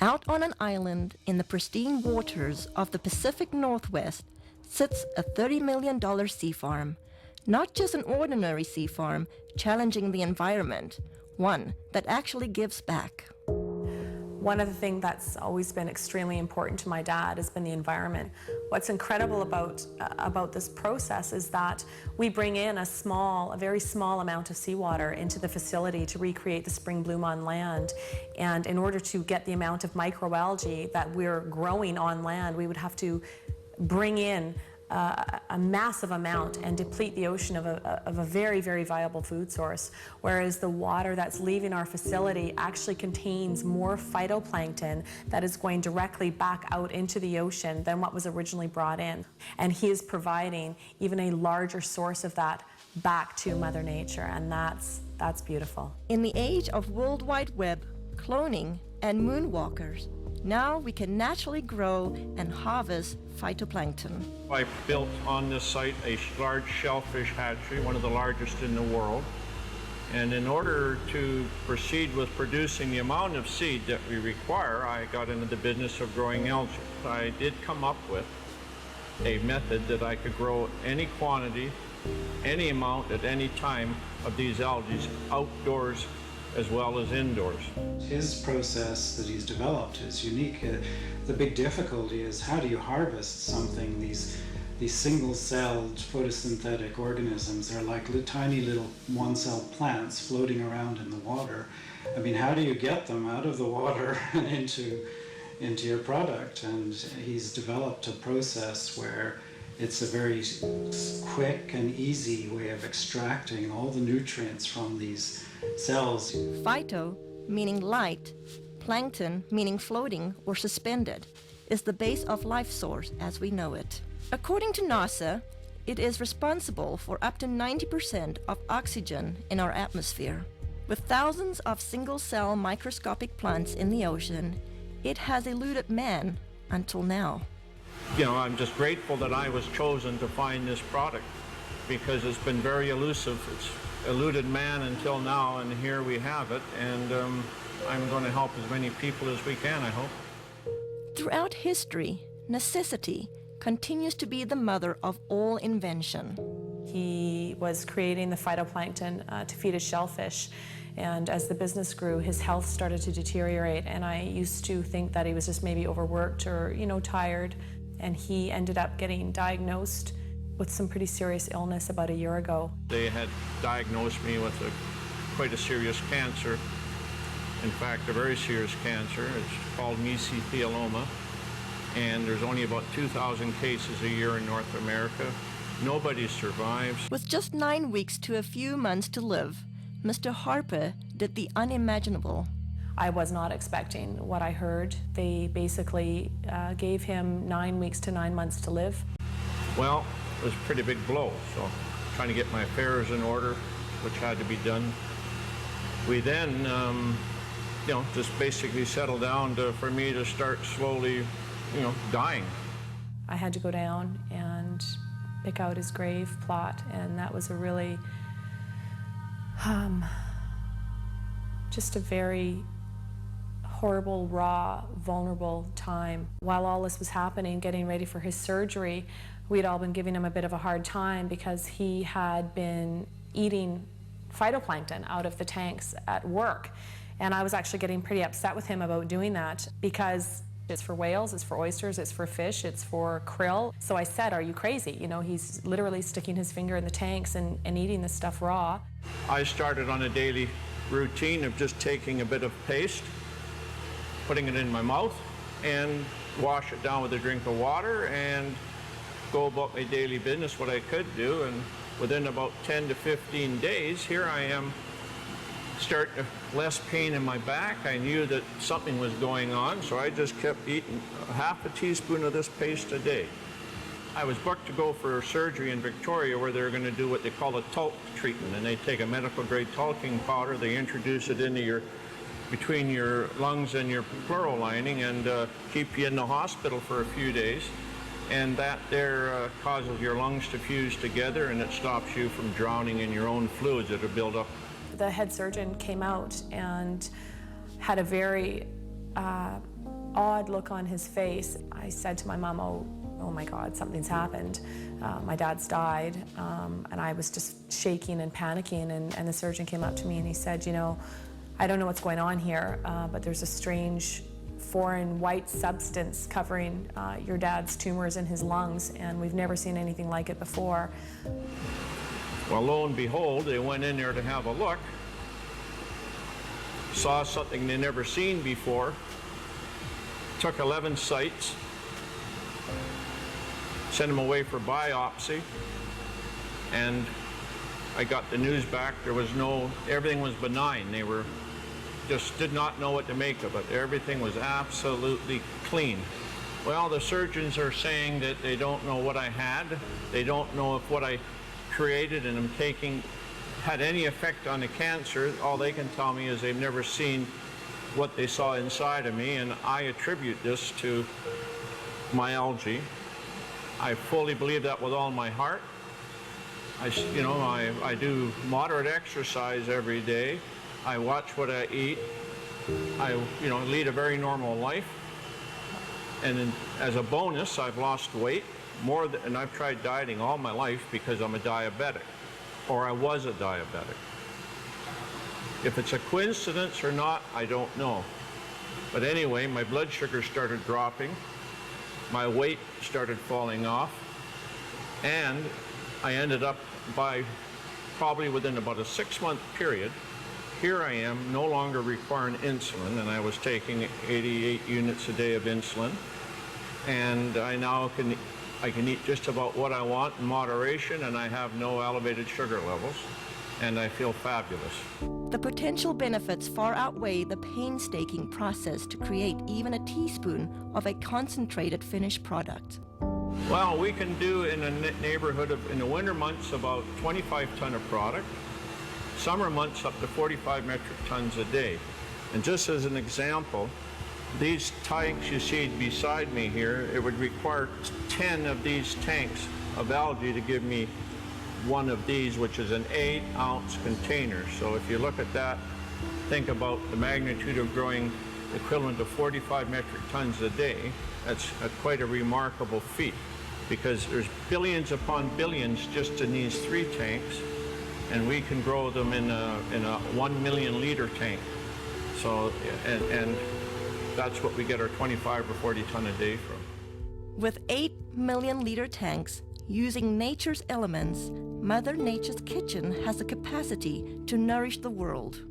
Out on an island in the pristine waters of the Pacific Northwest sits a $30 million sea farm. Not just an ordinary sea farm challenging the environment, one that actually gives back. One of the things that's always been extremely important to my dad has been the environment. What's incredible about this process is that we bring in a very small amount of seawater into the facility to recreate the spring bloom on land. And in order to get the amount of microalgae that we're growing on land, we would have to bring in a massive amount and deplete the ocean of a very, very viable food source, whereas the water that's leaving our facility actually contains more phytoplankton that is going directly back out into the ocean than what was originally brought in. And he is providing even a larger source of that back to Mother Nature, and that's beautiful. In the age of World Wide Web, cloning, and moonwalkers, now we can naturally grow and harvest phytoplankton. I built on this site a large shellfish hatchery, one of the largest in the world. And in order to proceed with producing the amount of seed that we require, I got into the business of growing algae. I did come up with a method that I could grow any quantity, any amount at any time of these algae outdoors as well as indoors. His process that he's developed is unique. The big difficulty is how do you harvest something? These single-celled photosynthetic organisms are like tiny little one-celled plants floating around in the water. I mean, how do you get them out of the water and into your product? And he's developed a process where it's a very quick and easy way of extracting all the nutrients from these cells. Phyto, meaning light, plankton, meaning floating or suspended, is the base of life source as we know it. According to NASA, it is responsible for up to 90% of oxygen in our atmosphere. With thousands of single-cell microscopic plants in the ocean, it has eluded man until now. You know, I'm just grateful that I was chosen to find this product because it's been very elusive. It's eluded man until now, and here we have it, and I'm going to help as many people as we can, I hope. Throughout history, necessity continues to be the mother of all invention. He was creating the phytoplankton to feed his shellfish, and as the business grew, his health started to deteriorate, and I used to think that he was just maybe overworked or, tired, and he ended up getting diagnosed with some pretty serious illness about a year ago. They had diagnosed me with quite a serious cancer. In fact, a very serious cancer. It's called mesothelioma, and there's only about 2,000 cases a year in North America. Nobody survives. With just 9 weeks to a few months to live, Mr. Harper did the unimaginable. I was not expecting what I heard. They basically gave him 9 weeks to 9 months to live. Well, it was a pretty big blow, so trying to get my affairs in order, which had to be done. We then, just basically settled down for me to start slowly, dying. I had to go down and pick out his grave plot, and that was a really, just a very horrible, raw, vulnerable time. While all this was happening, getting ready for his surgery, we'd all been giving him a bit of a hard time because he had been eating phytoplankton out of the tanks at work. And I was actually getting pretty upset with him about doing that because it's for whales, it's for oysters, it's for fish, it's for krill. So I said, are you crazy? He's literally sticking his finger in the tanks and eating this stuff raw. I started on a daily routine of just taking a bit of paste, putting it in my mouth, and wash it down with a drink of water and go about my daily business, what I could do. And within about 10 to 15 days, here I am, starting to less pain in my back. I knew that something was going on, so I just kept eating half a teaspoon of this paste a day. I was booked to go for surgery in Victoria where they're going to do what they call a talc treatment, and they take a medical grade talking powder, they introduce it into between your lungs and your pleural lining and keep you in the hospital for a few days. And that there causes your lungs to fuse together, and it stops you from drowning in your own fluids that are built up. The head surgeon came out and had a very odd look on his face. I said to my mom, oh my God, something's happened. My dad's died, and I was just shaking and panicking, and the surgeon came up to me and he said, you know, I don't know what's going on here, but there's a strange foreign white substance covering your dad's tumors in his lungs, and we've never seen anything like it before. Well, lo and behold, they went in there to have a look, saw something they never seen before, took 11 sites, sent them away for biopsy, and I got the news back. There was everything was benign. They just did not know what to make of it. Everything was absolutely clean. Well, the surgeons are saying that they don't know what I had. They don't know if what I created and am taking had any effect on the cancer. All they can tell me is they've never seen what they saw inside of me, and I attribute this to my algae. I fully believe that with all my heart. I do moderate exercise every day. I watch what I eat. I lead a very normal life. And as a bonus, I've lost weight and I've tried dieting all my life because I'm a diabetic, or I was a diabetic. If it's a coincidence or not, I don't know. But anyway, my blood sugar started dropping, my weight started falling off, and I ended up probably within about a 6-month period, here I am no longer requiring insulin, and I was taking 88 units a day of insulin, and I now can eat just about what I want in moderation, and I have no elevated sugar levels, and I feel fabulous. The potential benefits far outweigh the painstaking process to create even a teaspoon of a concentrated finished product. Well, we can do in a neighborhood of, in the winter months, about 25 ton of product. Summer months up to 45 metric tons a day. And just as an example, these tanks you see beside me here, it would require 10 of these tanks of algae to give me one of these, which is an 8-ounce container. So if you look at that, think about the magnitude of growing equivalent to 45 metric tons a day. That's quite a remarkable feat, because there's billions upon billions just in these 3 tanks, and we can grow them in a 1 million liter tank. So, and that's what we get our 25 or 40 ton a day from. With 8 million liter tanks, using nature's elements, Mother Nature's kitchen has the capacity to nourish the world.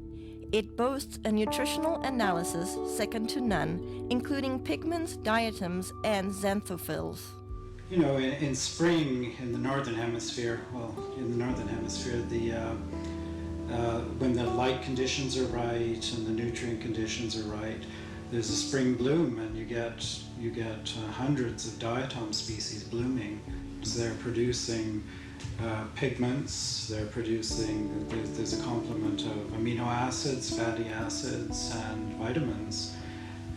It boasts a nutritional analysis second to none, including pigments, diatoms, and xanthophylls. You know, in spring in the northern hemisphere, when the light conditions are right and the nutrient conditions are right, there's a spring bloom, and you get hundreds of diatom species blooming. So they're producing pigments, there's a complement of amino acids, fatty acids, and vitamins.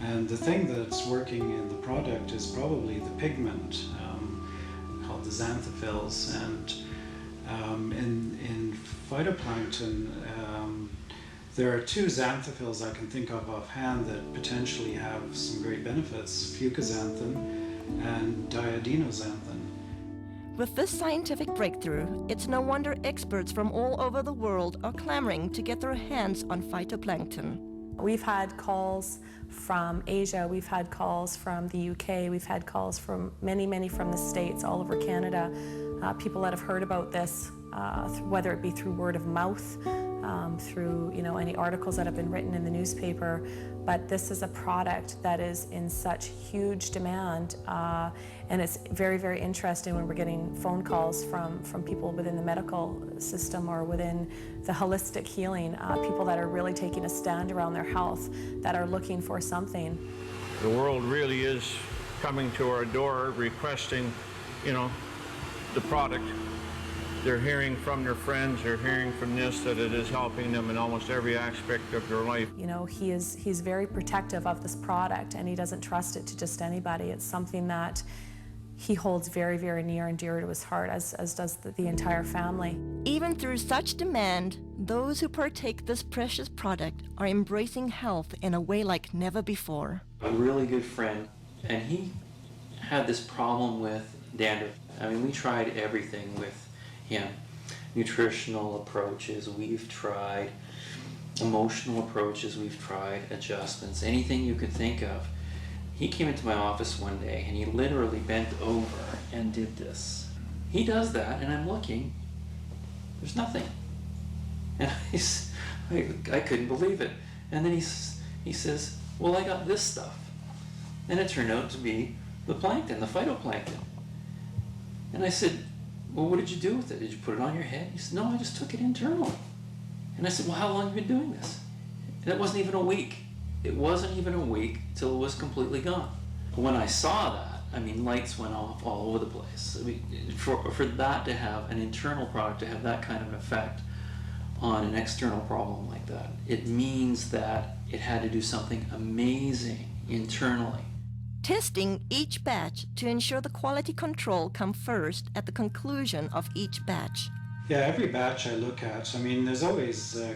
And the thing that's working in the product is probably the pigment called the xanthophylls. And in phytoplankton, there are 2 xanthophylls I can think of offhand that potentially have some great benefits: phycocyanin and diadinoxanthin. With this scientific breakthrough, it's no wonder experts from all over the world are clamoring to get their hands on phytoplankton. We've had calls from Asia, we've had calls from the UK, we've had calls from many from the States, all over Canada, people that have heard about this, whether it be through word of mouth, through any articles that have been written in the newspaper. But this is a product that is in such huge demand, and it's very interesting when we're getting phone calls from people within the medical system or within the holistic healing, people that are really taking a stand around their health, that are looking for something. The world really is coming to our door requesting, the product. They're hearing from their friends, they're hearing from this, that it is helping them in almost every aspect of their life. He's very protective of this product, and he doesn't trust it to just anybody. It's something that he holds very, very near and dear to his heart, as does the entire family. Even through such demand, those who partake this precious product are embracing health in a way like never before. A really good friend, and he had this problem with dandruff. I mean, we tried everything with him. Nutritional approaches, we've tried. Emotional approaches, we've tried. Adjustments, anything you could think of. He came into my office one day and he literally bent over and did this. He does that and I'm looking, there's nothing. And I couldn't believe it. And then he says, well, I got this stuff. And it turned out to be the plankton, the phytoplankton. And I said, well, what did you do with it? Did you put it on your head? He said, no, I just took it internally. And I said, well, how long have you been doing this? And it wasn't even a week. It wasn't even a week till it was completely gone. When I saw that, I mean, lights went off all over the place. I mean, for that to have an internal product, to have that kind of an effect on an external problem like that, it means that it had to do something amazing internally. Testing each batch to ensure the quality control come first at the conclusion of each batch. Yeah, every batch I look at, I mean, there's always a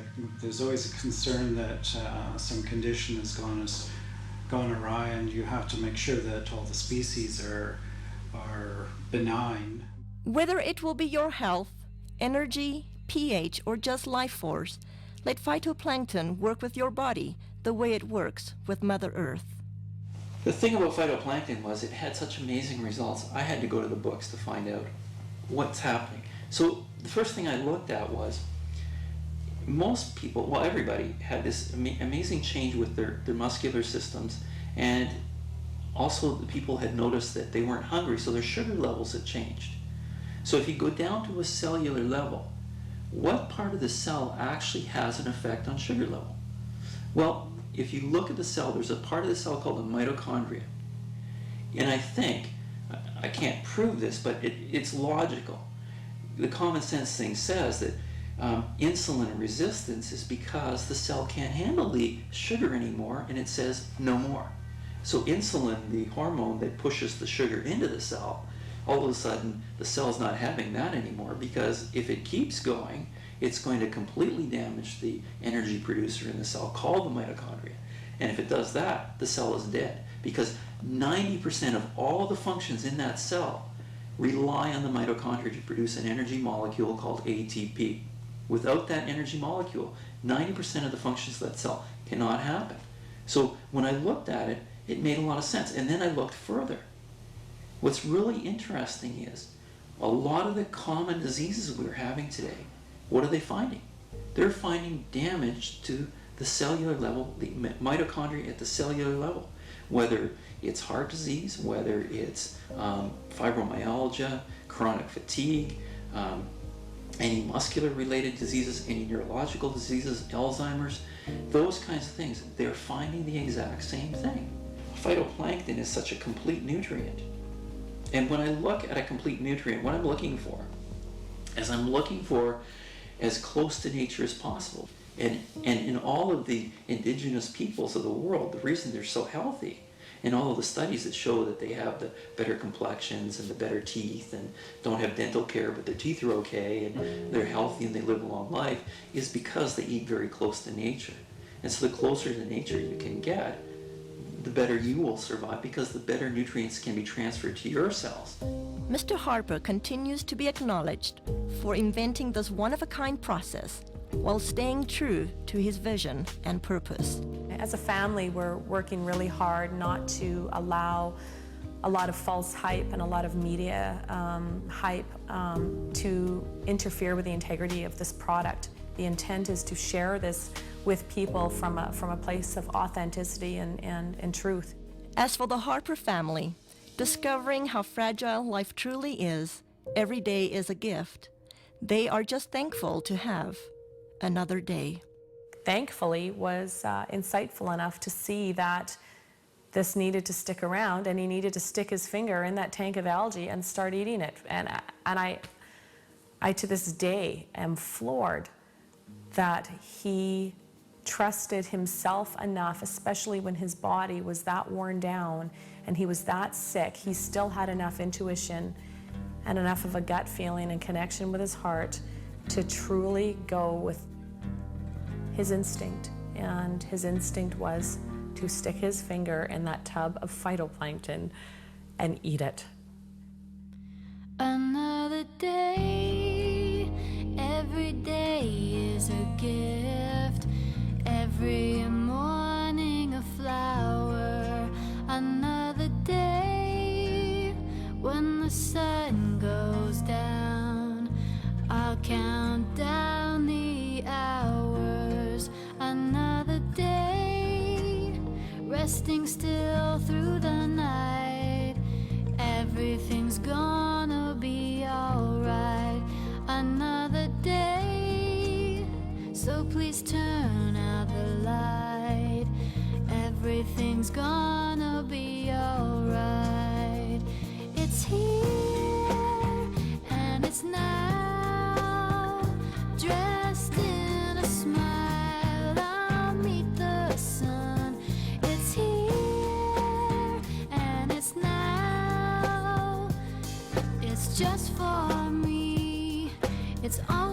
concern that some condition has gone awry, and you have to make sure that all the species are benign. Whether it will be your health, energy, pH, or just life force, let phytoplankton work with your body the way it works with Mother Earth. The thing about phytoplankton was it had such amazing results. I had to go to the books to find out what's happening. So the first thing I looked at was most people, well, everybody had this amazing change with their muscular systems, and also the people had noticed that they weren't hungry, so their sugar levels had changed. So if you go down to a cellular level, what part of the cell actually has an effect on sugar level? Well, if you look at the cell, there's a part of the cell called the mitochondria. And I think, I can't prove this, but it's logical. The common sense thing says that insulin resistance is because the cell can't handle the sugar anymore, and it says no more. So insulin, the hormone that pushes the sugar into the cell, all of a sudden the cell's not having that anymore, because if it keeps going, it's going to completely damage the energy producer in the cell called the mitochondria. And if it does that, the cell is dead, because 90% of all the functions in that cell rely on the mitochondria to produce an energy molecule called ATP. Without that energy molecule, 90% of the functions of that cell cannot happen. So when I looked at it, it made a lot of sense. And then I looked further. What's really interesting is a lot of the common diseases we're having today, what are they finding? They're finding damage to the cellular level, the mitochondria at the cellular level. Whether it's heart disease, whether it's fibromyalgia, chronic fatigue, any muscular related diseases, any neurological diseases, Alzheimer's, those kinds of things, they're finding the exact same thing. Phytoplankton is such a complete nutrient. And when I look at a complete nutrient, what I'm looking for is I'm looking for as close to nature as possible. And in all of the indigenous peoples of the world, the reason they're so healthy, and all of the studies that show that they have the better complexions and the better teeth and don't have dental care but their teeth are okay and they're healthy and they live a long life, is because they eat very close to nature. And so the closer to nature you can get, the better you will survive, because the better nutrients can be transferred to your cells. Mr. Harper continues to be acknowledged for inventing this one-of-a-kind process while staying true to his vision and purpose. As a family, we're working really hard not to allow a lot of false hype and a lot of media hype to interfere with the integrity of this product. The intent is to share this with people from a place of authenticity and truth. As for the Harper family, discovering how fragile life truly is, every day is a gift. They are just thankful to have another day. Thankfully, was insightful enough to see that this needed to stick around, and he needed to stick his finger in that tank of algae and start eating it. And I to this day am floored that he trusted himself enough, especially when his body was that worn down and he was that sick, he still had enough intuition and enough of a gut feeling and connection with his heart to truly go with his instinct. And his instinct was to stick his finger in that tub of phytoplankton and eat it. Another day, every day is a gift. Every morning a flower. Another day, when the sun goes down, I'll count down the hours. Another day, resting still through the night. Everything's gonna be alright. Another day, so please turn out the light. Everything's gonna be alright. It's here and it's now, dressed in a smile. I'll meet the sun. It's here and it's now. It's just for me. It's all